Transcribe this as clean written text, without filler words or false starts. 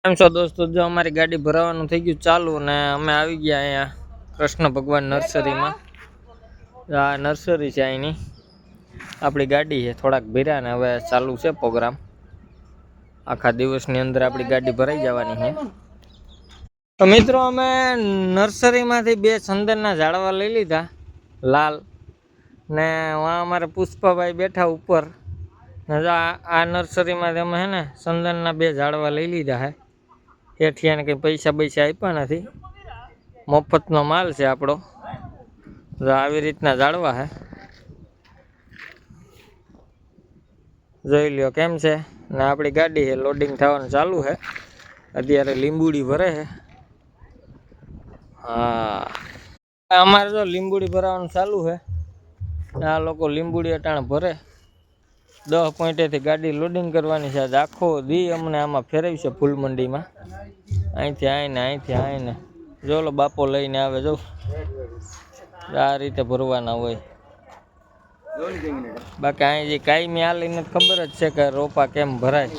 કેમ છો દોસ્તો? જો અમારી ગાડી ભરાવાનું થઈ ગયું ચાલુ ને અમે આવી ગયા અહીંયા કૃષ્ણ ભગવાન નર્સરીમાં. આ નર્સરી છે અહીંની, આપણી ગાડી છે થોડાક ભર્યા ને હવે ચાલુ છે પ્રોગ્રામ. આખા દિવસની અંદર આપણી ગાડી ભરાઈ જવાની છે. તો મિત્રો અમે નર્સરીમાંથી 2 સંદનના ઝાડવા લઈ લીધા લાલ ને વहाँ અમારે પુષ્પાભાઈ બેઠા ઉપર. આ નર્સરીમાંથી અમે હે ને સંદનના 2 ઝાડવા લઈ લીધા હે. હેઠિયાને કંઈ પૈસા આપ્યા નથી, મફતનો માલ છે આપણો. આવી રીતના ઝાડવા હે, જોઈ લ્યો કેમ છે. ને આપણી ગાડી છે લોડિંગ થવાનું ચાલુ છે. અત્યારે લીંબુડી ભરે છે. હા, અમારે જો લીંબુડી ભરવાનું ચાલુ છે. આ લોકો લીંબુડી અટાણે ભરે. 10 પોઈન્ટેથી ગાડી લોડિંગ કરવાની છે. આખો દી અમને આમાં ફેરવી છે ફૂલ મંડીમાં. અહીંથી આવીને જો લો બાપો લઈને આવે, જો આ રીતે ભરવાના હોય. બાકી અહીં જે કાયમી આ લઈને ખબર જ છે કે રોપા કેમ ભરાય.